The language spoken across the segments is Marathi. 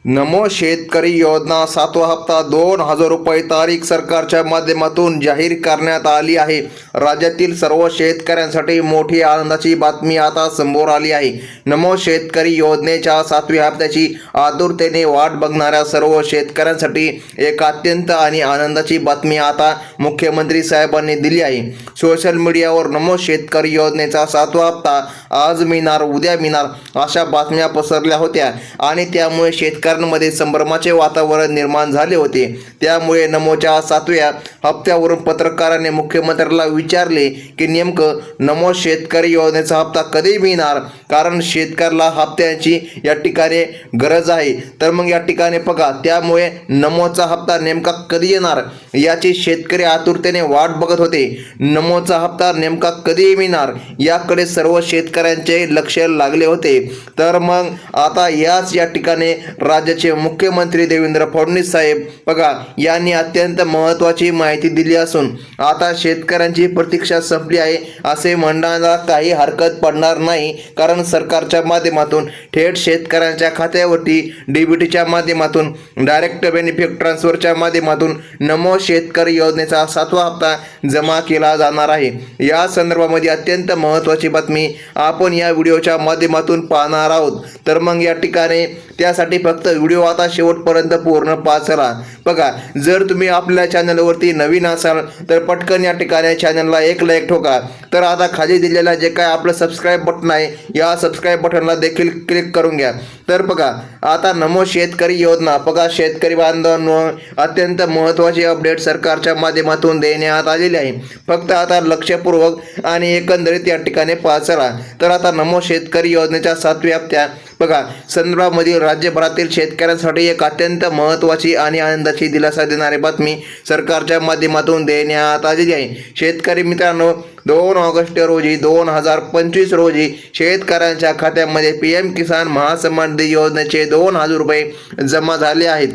नमो शेतकरी योजना 7वा हप्ता 2,000 रुपये तारीख सरकारच्या माध्यमातून जाहीर करण्यात आली आहे। राज्यातील सर्व शेतकऱ्यांसाठी मोठी आनंदाची बातमी आता समोर आली आहे। नमो शेतकरी योजनेच्या 7व्या हप्त्याची आतुरतेने वाट बघणाऱ्या सर्व शेतकऱ्यांसाठी एक अत्यंत आणि आनंदाची बातमी आता मुख्यमंत्री साहेबांनी दिली आहे। सोशल मीडियावर नमो शेतकरी योजनेचा 7वा हप्ता आज मिळणार, उद्या मिळणार अशा बातम्या पसरल्या होत्या आणि त्यामुळे शेतकऱ्यांमध्ये संभ्रमाचे वातावरण निर्माण झाले होते। त्यामुळे नमोच्या 7व्या हप्त्यावरून पत्रकारांनी मुख्यमंत्र्यांना विचारले की नेमकं नमो शेतकरी योजनेचा हप्ता कधी मिळणार, कारण शेतकऱ्याला हप्त्याची या ठिकाणी गरज आहे। तर मग या ठिकाणी बघा, त्यामुळे नमोचा हप्ता नेमका कधी येणार याची शेतकरी आतुरतेने वाट बघत होते। नमोचा हप्ता नेमका कधी मिळणार याकडे सर्व शेतकऱ्यांचे लक्ष लागले होते। तर मग आता याच या ठिकाणी राज्याचे मुख्यमंत्री देवेंद्र फडणवीस साहेब बघा यांनी अत्यंत महत्त्वाची माहिती दिली असून आता शेतकऱ्यांची प्रतीक्षा संपली आहे असे म्हणण्याला काही हरकत पडणार नाही, कारण सरकारच्या माध्यमातून थेट शेतकऱ्यांच्या खात्यावरती डीबीटीच्या माध्यमातून डायरेक्ट बेनिफिट ट्रान्सफरच्या माध्यमातून नमो शेतकरी योजनेचा 7वा हप्ता जमा केला जाणार आहे। या संदर्भामध्ये अत्यंत महत्त्वाची बातमी आपण या व्हिडिओच्या माध्यमातून पाहणार आहोत। तर मग या ठिकाणी त्यासाठी फक्त व्हिडिओ आता शेवटपर्यंत पूर्ण पाहा। बघा, जर तुम्ही आपल्या चॅनलवरती नवीन असाल तर पटकन या ठिकाणी चॅनलला एक लाईक ठोका। तर आता खाली दिलेला जे काय आपलं सबस्क्राईब बटन आहे या सबस्क्राईब बटनला देखील क्लिक करून घ्या। तर बघा, आता नमो शेतकरी योजना बघा शेतकरी बांधवांनो अत्यंत महत्त्वाची अपडेट सरकारच्या माध्यमातून देण्यात आलेली आहे। फक्त आता लक्षपूर्वक आणि एकंदरीत या ठिकाणी पाहा। तर आता नमो शेतकरी योजनेच्या 7व्या हप्त्या बघा संदर्भामध्ये राज्यभरातील शेतकऱ्यांसाठी एक अत्यंत महत्त्वाची आणि आनंदाची दिलासा देणारी बातमी सरकारच्या माध्यमातून देण्यात आलेली आहे। शेतकरी मित्रांनो, 2 ऑगस्ट रोजी 2025 रोजी शेतकऱ्यांच्या खात्यामध्ये PM किसान महासन्मान निधी योजनेचे 2,000 रुपये जमा झाले आहेत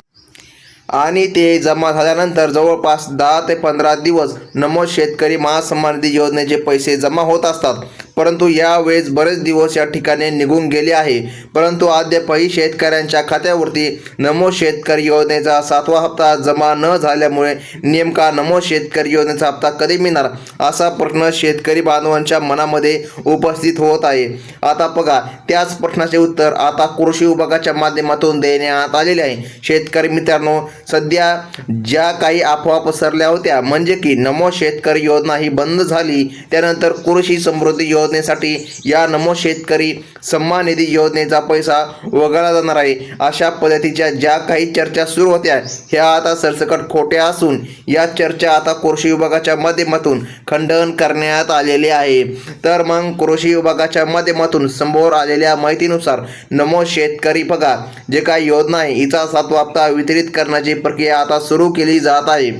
आणि ते जमा झाल्यानंतर जवळपास 10 ते 15 दिवस नमो शेतकरी महासन्मान निधी योजनेचे पैसे जमा होत असतात। परंतु यावेळेस बरेच दिवस या ठिकाणी निघून गेले आहे, परंतु अद्यापही शेतकऱ्यांच्या खात्यावरती नमो शेतकरी योजनेचा 7वा हप्ता जमा न झाल्यामुळे नेमका नमो शेतकरी योजनेचा हप्ता कधी मिळणार असा प्रश्न शेतकरी बांधवांच्या मनामध्ये उपस्थित होत आहे। आता बघा, त्याच प्रश्नाचे उत्तर आता कृषी विभागाच्या माध्यमातून देण्यात आलेले आहे। शेतकरी मित्रांनो, सध्या ज्या काही अफवा पसरल्या होत्या म्हणजे की नमो शेतकरी योजना ही बंद झाली, त्यानंतर कृषी समृद्धी योजनेसाठी या नमो शेतकरी सन्मान निधी योजनेचा पैसा वगळला जाणार आहे अशा पद्धतीच्या ज्या काही चर्चा सुरू होत्या ह्या आता सरसकट खोट्या असून या चर्चा आता कृषी विभागाच्या माध्यमातून खंडन करण्यात आलेले आहे। तर मग कृषी विभागाच्या माध्यमातून समोर आलेल्या माहितीनुसार नमो शेतकरी बघा जे काही योजना आहे हिचा 7वा हप्ता वितरित करण्याची प्रक्रिया आता सुरू केली जात आहे।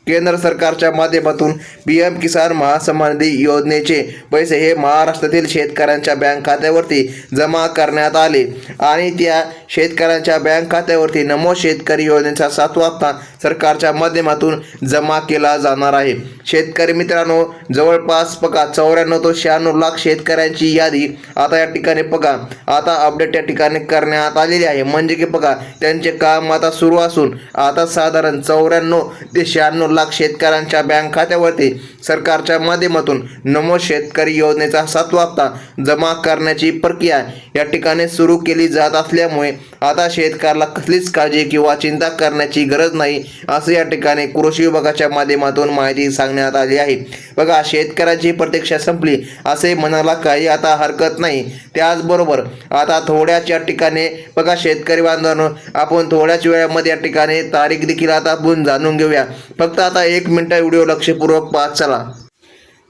केंद्र सरकारच्या माध्यमातून PM किसान महासन्मान निधी योजनेचे पैसे हे महाराष्ट्रातील शेतकऱ्यांच्या बँक खात्यावरती जमा करण्यात आले आणि त्या शेतकऱ्यांच्या बँक खात्यावरती नमो शेतकरी योजनेचा 7वा हप्ता सरकारच्या माध्यमातून जमा केला जाणार आहे। शेतकरी मित्रांनो, जवळपास बघा 94 ते 96 लाख शेतकऱ्यांची यादी आता या ठिकाणी बघा आता अपडेट या ठिकाणी करण्यात आलेली आहे। म्हणजे की बघा त्यांचे काम आता सुरू असून आता साधारण 94 ते 96 लाख शेतकऱ्यांच्या बँक खात्यावरती सरकारच्या माध्यमातून नमो शेतकरी योजनेचा 7वा हप्ता जमा करण्याची प्रक्रिया या ठिकाणी सुरू केली जात असल्यामुळे आता शेतकऱ्याला कसलीच काळजी किंवा चिंता करण्याची गरज नाही असं या ठिकाणी कृषी विभागाच्या माध्यमातून माहिती सांगण्यात आली आहे। बघा, शेतकऱ्यांची प्रतीक्षा संपली असे म्हणायला काही आता हरकत नाही। त्याचबरोबर आता थोड्याच या ठिकाणी बघा शेतकरी बांधवांनो आपण थोड्याच वेळामध्ये या ठिकाणी तारीख देखील आता आपण जाणून घेऊया। फक्त आता 1 मिनिट व्हिडिओ लक्षपूर्वक पाहत चला।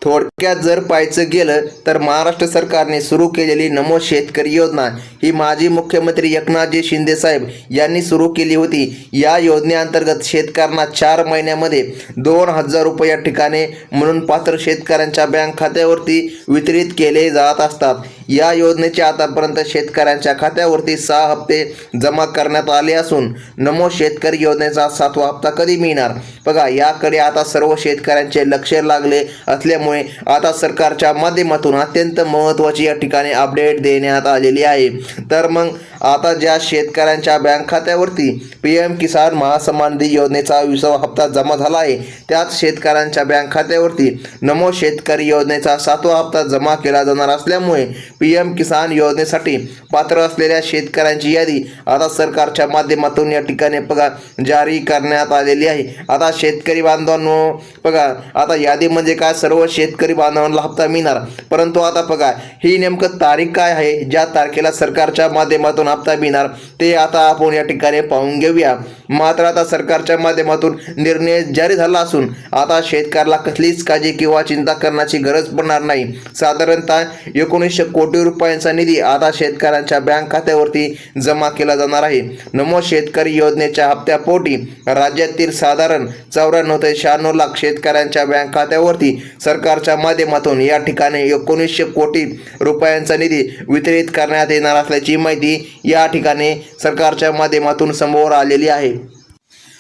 थोडक्यात जर पाहायचं गेलं तर महाराष्ट्र सरकारने सुरू केलेली नमो शेतकरी योजना ही माजी मुख्यमंत्री एकनाथजी शिंदे साहेब यांनी सुरू केली होती। या योजनेअंतर्गत शेतकऱ्यांना 4 महिन्यामध्ये 2,000 रुपये या ठिकाणी म्हणून पात्र शेतकऱ्यांच्या बँक खात्यावरती वितरित केले जात असतात। या योजनेचे आतापर्यंत शेतकऱ्यांच्या खात्यावरती 6 हप्ते जमा करण्यात आले असून नमो शेतकरी योजनेचा 7वा हप्ता कधी मिळणार बघा याकडे आता सर्व शेतकऱ्यांचे लक्ष लागले असल्यामुळे त्यामुळे आता सरकारच्या माध्यमातून अत्यंत महत्त्वाची या ठिकाणी अपडेट देण्यात आलेली आहे। तर मग आता ज्या शेतकऱ्यांच्या बँक खात्यावरती PM किसान महासन्मान निधी योजनेचा 20वा हप्ता जमा झाला आहे, त्याच शेतकऱ्यांच्या बँक खात्यावरती नमो शेतकरी योजनेचा 7वा हप्ता जमा केला जाणार असल्यामुळे PM किसान योजनेसाठी पात्र असलेल्या शेतकऱ्यांची यादी आता सरकारच्या माध्यमातून या ठिकाणी बघा जारी करण्यात आलेली आहे। आता शेतकरी बांधवांनो बघा, आता यादी म्हणजे काय, सर्व शेतकरी बांधवांना हप्ता मिळणार, परंतु आता बघा ही नेमकं तारीख काय आहे, ज्या तारखेला सरकारच्या माध्यमातून हप्ता मिळणार ते आता आपण या ठिकाणी पाहून घेऊया। मात्र आता सरकारच्या माध्यमातून निर्णय जारी झाला असून आता शेतकऱ्याला कसलीच काळजी किंवा चिंता करण्याची गरज पडणार नाही। साधारणतः 1900 कोटी रुपयांचा निधी आता शेतकऱ्यांच्या बँक खात्यावरती जमा केला जाणार आहे। नमो शेतकरी योजनेच्या हप्त्यापोटी राज्यातील साधारण 94 ते 96 लाख शेतकऱ्यांच्या बँक खात्यावरती सरकारच्या माध्यमातून या ठिकाणी 1900 कोटी रुपयांचा निधी वितरित करण्यात येणार असल्याची माहिती या ठिकाणी सरकारच्या माध्यमातून समोर आलेली आहे।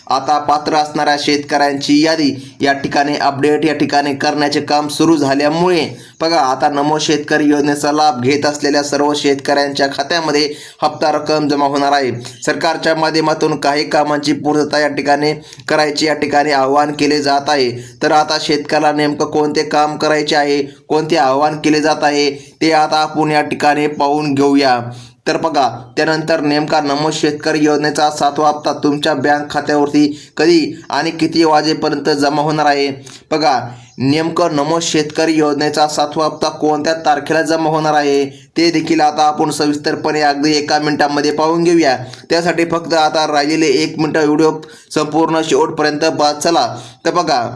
आता पात्र असणाऱ्या शेतकऱ्यांची यादी या ठिकाणी अपडेट या ठिकाणी करण्याचे काम सुरू झाल्यामुळे बघा आता नमो शेतकरी योजनेचा लाभ घेत असलेल्या सर्व शेतकऱ्यांच्या खात्यामध्ये हप्ता रक्कम जमा होणार आहे। सरकारच्या माध्यमातून काही कामांची पूर्तता या ठिकाणी करायची या ठिकाणी आवाहन केले जात आहे। तर आता शेतकऱ्याला नेमकं कोणते काम करायचे आहे, कोणते आवाहन केले जात आहे ते आता आपण या ठिकाणी पाहून घेऊया। तर बघा त्यानंतर नेमका नमो शेतकरी योजनेचा 7वा हप्ता तुमच्या बँक खात्यावरती कधी आणि किती वाजेपर्यंत जमा होणार आहे, बघा नेमकं नमो शेतकरी योजनेचा 7वा हप्ता कोणत्या तारखेला जमा होणार आहे ते देखील आता आपण सविस्तरपणे अगदी 1 मिनिटामध्ये पाहून घेऊया। त्यासाठी फक्त आता राहिलेले 1 मिनिट व्हिडिओ संपूर्ण शेवटपर्यंत पाहत चला। तर बघा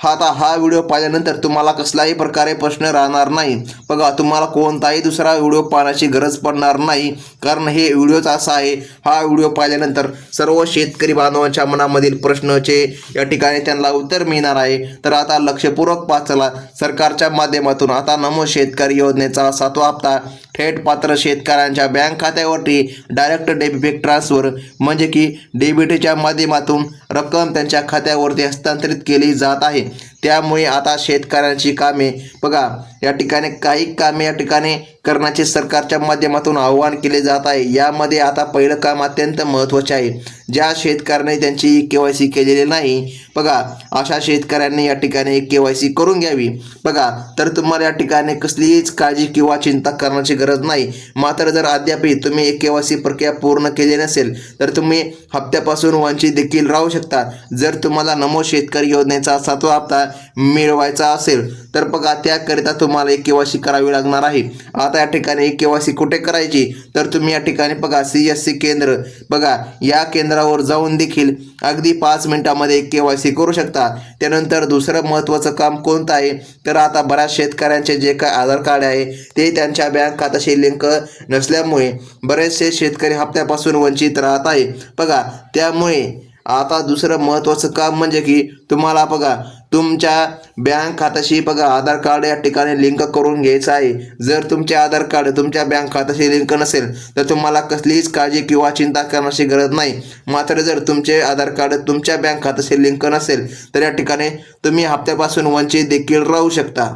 हा व्हिडिओ पाहिल्यानंतर तुम्हाला कसलाही प्रकारे प्रश्न राहणार नाही, बघा तुम्हाला कोणताही दुसरा व्हिडिओ पाहण्याची गरज पडणार नाही, कारण हे व्हिडिओच असा आहे, हा व्हिडिओ पाहिल्यानंतर सर्व शेतकरी बांधवांच्या मनामधील प्रश्नाचे या ठिकाणी त्यांना उत्तर मिळणार आहे। तर आता लक्षपूर्वक पाहत चला। सरकारच्या माध्यमातून आता नमो शेतकरी योजनेचा 7वा हप्ता थेट पात्र शेतकऱ्यांच्या बँक खात्यावरती डायरेक्ट डेबिट ट्रान्सफर म्हणजे की डेबिटच्या माध्यमातून रक्कम त्यांच्या खात्यावरती हस्तांतरित केली जात आहे। त्यामुळे आता शेतकऱ्यांची कामे बघा या ठिकाणी काही कामे या ठिकाणी करण्याचे सरकारच्या माध्यमातून आवाहन केले जात आहे। यामध्ये आता पहिलं काम अत्यंत महत्त्वाचे आहे, ज्या शेतकऱ्यांनी त्यांची KYC केलेली नाही बघा अशा शेतकऱ्यांनी या ठिकाणी KYC करून घ्यावी। बघा तर तुम्हाला या ठिकाणी कसलीच काळजी किंवा चिंता करण्याची गरज नाही। मात्र जर अद्याप तुम्ही KYC प्रक्रिया पूर्ण केली नसेल तर तुम्ही हप्त्यापासून वंचित देखील राहू शकता। जर तुम्हाला नमो शेतकरी योजनेचा 7वा हप्ता मिळवायचा असेल तर बघा त्याकरिता तुम्हाला KYC करावी लागणार आहे। आता या ठिकाणी KYC कुठे करायची, तर तुम्ही या ठिकाणी बघा CSC केंद्र बघा या केंद्रावर जाऊन देखील अगदी 5 मिनिटांमध्ये KYC करू शकता। त्यानंतर दुसरं महत्त्वाचं काम कोणतं आहे, तर आता बऱ्याच शेतकऱ्यांचे जे काय आधार कार्ड आहे ते त्यांच्या बँक खात्याशी लिंक नसल्यामुळे बरेचसे शेतकरी हप्त्यापासून वंचित राहत आहे बघा। त्यामुळे आता दुसरं महत्त्वाचं काम म्हणजे की तुम्हाला बघा तुमच्या बँक खात्याशी बघा आधार कार्ड या ठिकाणी लिंक करून घ्यायचं आहे। जर तुमचे आधार कार्ड तुमच्या बँक खात्याशी लिंक नसेल तर तुम्हाला कसलीच काळजी किंवा चिंता करण्याची गरज नाही। मात्र जर तुमचे आधार कार्ड तुमच्या बँक खात्याशी लिंक नसेल तर या ठिकाणी तुम्ही हप्त्यापासून वंचित देखील राहू शकता।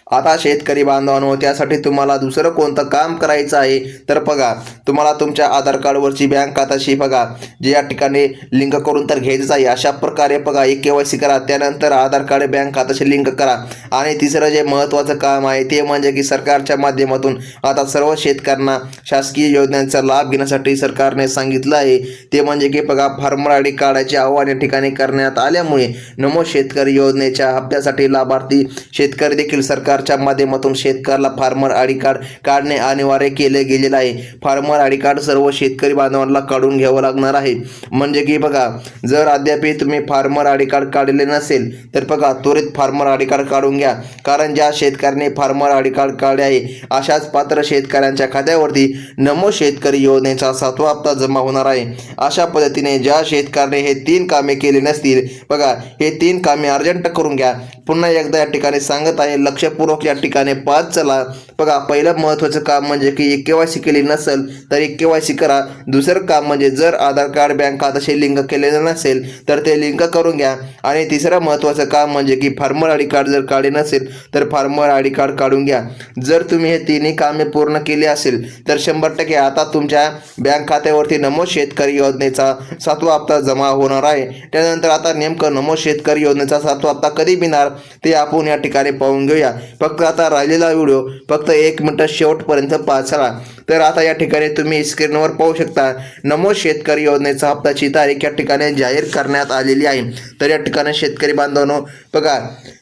आता शेतकरी बांधवांनो त्यासाठी तुम्हाला दुसरं कोणतं काम करायचं आहे, तर बघा तुम्हाला तुमच्या आधार कार्डवरची बँक खात्याशी बघा जे या ठिकाणी लिंक करून तर घ्यायचं आहे। अशा प्रकारे बघा KYC करा, त्यानंतर आधार कार्ड बँक खात्याशी लिंक करा। आणि तिसरं जे महत्त्वाचं काम आहे ते म्हणजे की सरकारच्या माध्यमातून आता सर्व शेतकऱ्यांना शासकीय योजनांचा लाभ घेण्यासाठी सरकारने सांगितलं आहे, ते म्हणजे की बघा फार्मर ID कार्डाचे आव्हान या ठिकाणी करण्यात आल्यामुळे नमो शेतकरी योजनेच्या हप्त्यासाठी लाभार्थी शेतकरी देखील सरकारच्या माध्यमातून शेतकऱ्याला फार्मर ID कार्ड काढणे अनिवार्य केले गेलेले आहे। फार्मर ID कार्ड सर्व शेतकरी बांधवांना काढून घ्यावं लागणार आहे। म्हणजे की बघा जर अद्याप तुम्ही फार्मर ID कार्ड काढले नसेल तर बघा त्वरित फार्मर ID कार्ड काढून घ्या, कारण ज्या शेतकऱ्यांनी फार्मर ID कार्ड काढले आहे अशाच पात्र शेतकऱ्यांच्या खात्यावरती नमो शेतकरी योजनेचा 7वा हप्ता जमा होणार आहे। अशा पद्धतीने ज्या शेतकऱ्याने हे 3 कामे केली नसतील बघा हे 3 कामे अर्जंट करून घ्या। पुन्हा एकदा या ठिकाणी सांगत आहे लक्षपूर्वक लक्षपूर्वक या ठिकाणी पाहत चला. बघा, पहिलं महत्त्वाचं काम म्हणजे की KYC केली नसेल तर KYC करा. दुसरं काम म्हणजे जर आधार कार्ड बँक खात्याशी लिंक केलेलं नसेल तर ते लिंक करून घ्या. आणि तिसरं महत्त्वाचं काम म्हणजे की फार्मर आय डी कार्ड जर काढले नसेल तर फार्मर आय डी कार्ड काढून घ्या. जर तुम्ही हे तिन्ही कामे पूर्ण केली असेल तर 100% आता तुमच्या बँक खात्यावरती नमोद शेतकरी योजनेचा 7वा हप्ता जमा होणार आहे. त्यानंतर आता नेमकं नमोद शेतकरी योजनेचा 7वा हप्ता कधी मिळणार ते आपण या ठिकाणी पाहून घेऊया. फक्त आता राहिलेला व्हिडिओ फक्त 1 मिनिट शेवटपर्यंत पाहा. तर आता या ठिकाणी तुम्ही स्क्रीनवर पाहू शकता नमोद शेतकरी योजनेचा हप्त्याची तारीख या ठिकाणी जाहीर करण्यात आलेली आहे. तर या ठिकाणी शेतकरी बांधवांनो बघा,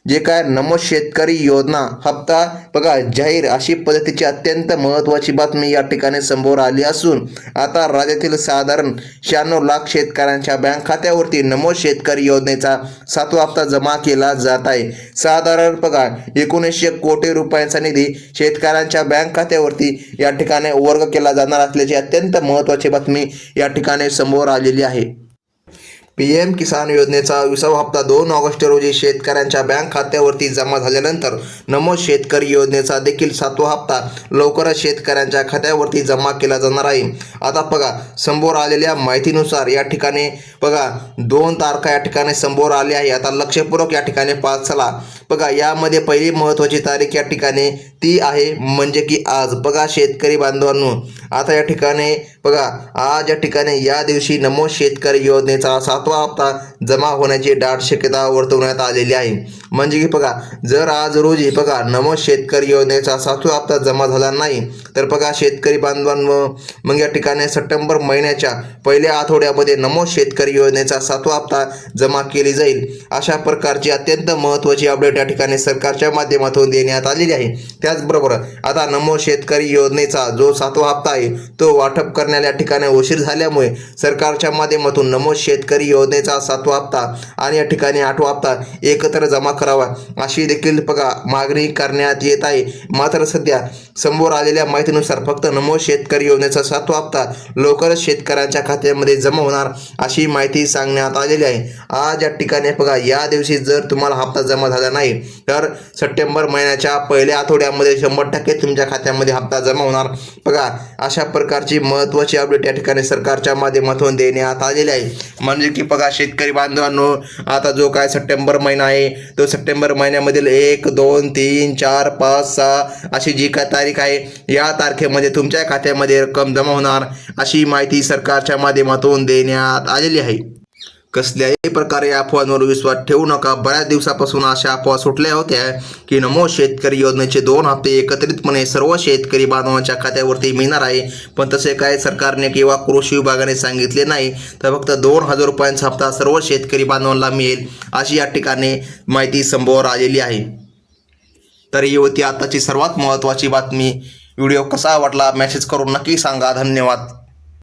जे काय नमोद शेतकरी योजना हप्ता बघा जाहीर अशी पद्धतीची अत्यंत महत्त्वाची बातमी या ठिकाणी समोर आली असून आता राज्यातील साधारण 96 लाख शेतकऱ्यांच्या बँक खात्यावरती नमोद शेतकरी योजनेचा 7वा हप्ता जमा केला जात आहे. साधारण बघा 1900 कोटी रुपयांचा निधी शेतकऱ्यांच्या बँक खात्यावरती या ठिकाणी वर्ग केला जाणार असल्याची अत्यंत महत्त्वाची बातमी या ठिकाणी समोर आलेली आहे. PM किसान योजनेचा 20वा हप्ता 2 ऑगस्ट रोजी शेतकऱ्यांच्या बँक खात्यावरती जमा झाल्यानंतर नमोद शेतकरी योजनेचा देखील 7वा हप्ता लवकरच शेतकऱ्यांच्या खात्यावरती जमा केला जाणार आहे. आता बघा, समोर आलेल्या माहितीनुसार या ठिकाणी बघा 2 तारखा या ठिकाणी समोर आली आहे. आता लक्षपूर्वक या ठिकाणी पाहत चला. बघा, यामध्ये पहिली महत्त्वाची तारीख या ठिकाणी ती आहे म्हणजे की आज. बघा शेतकरी बांधवांनो, आता या ठिकाणी बघा आज या ठिकाणी या दिवशी नमोद शेतकरी योजनेचा 7वा हप्ता जमा होण्याची दाट शक्यता वर्तवण्यात आलेली आहे. म्हणजे की बघा, जर आज रोजी बघा नमोद शेतकरी योजनेचा 7वा हप्ता जमा झाला नाही तर बघा शेतकरी बांधवांनो मग या ठिकाणी सप्टेंबर महिन्याच्या पहिल्या आठवड्यामध्ये नमोद शेतकरी योजनेचा 7वा हप्ता जमा केली जाईल. अशा प्रकारची अत्यंत महत्त्वाची अपडेट या ठिकाणी सरकारच्या माध्यमातून देण्यात आलेली आहे. त्याचबरोबर आता नमोद शेतकरी योजनेचा जो 7वा हप्ता आहे तो वाटप करण्याला या ठिकाणी उशीर झाल्यामुळे सरकारच्या माध्यमातून नमोद शेतकरी योजनेचा 7वा हप्ता आणि या ठिकाणी 8वा हप्ता एकत्र जमा करावा अशी देखील बघा मागणी करण्यात येत आहे. मात्र सध्या समोर आलेल्या माहितीनुसार फक्त नमोद शेतकरी योजनेचा 7वा हप्ता लवकरच शेतकऱ्यांच्या खात्यामध्ये जमा होणार अशी माहिती सांगण्यात आलेली आहे. आज या ठिकाणी बघा या दिवशी जर तुम्हाला हप्ता जमा झाला नाही तर सप्टेंबर महिन्याच्या पहिल्या आठवड्यामध्ये 100% तुमच्या खात्यामध्ये हप्ता जमा होणार. बघा अशा प्रकारची महत्त्वाची अपडेट या ठिकाणी सरकारच्या माध्यमातून देण्यात आलेली आहे. म्हणजे की बघा शेतकरी बांधवांनो, आता जो काय सप्टेंबर महिना आहे तो सप्टेंबर महिन्यामधील 1, 2, 3, 4, 5, 6 अशी जी काय तारीख आहे या तारखेमध्ये तुमच्या खात्यामध्ये रक्कम जमा होणार अशी माहिती सरकारच्या माध्यमातून देण्यात आलेली आहे. कसल्याही प्रकारे अफवांवर विश्वास ठेवू नका. बऱ्याच दिवसापासून अशा अफवा सुटल्या होत्या की नमोद शेतकरी योजनेचे 2 हप्ते एकत्रितपणे सर्व शेतकरी बांधवांच्या खात्यावरती मिळणार आहे, पण तसे काय सरकारने किंवा कृषी विभागाने सांगितले नाही. तर फक्त 2000 रुपयांचा हप्ता सर्व शेतकरी बांधवांना मिळेल अशी या ठिकाणी माहिती समोर आलेली आहे. तर ही होती आताची सर्वात महत्त्वाची बातमी. व्हिडिओ कसा वाटला मेसेज करून नक्की सांगा. धन्यवाद.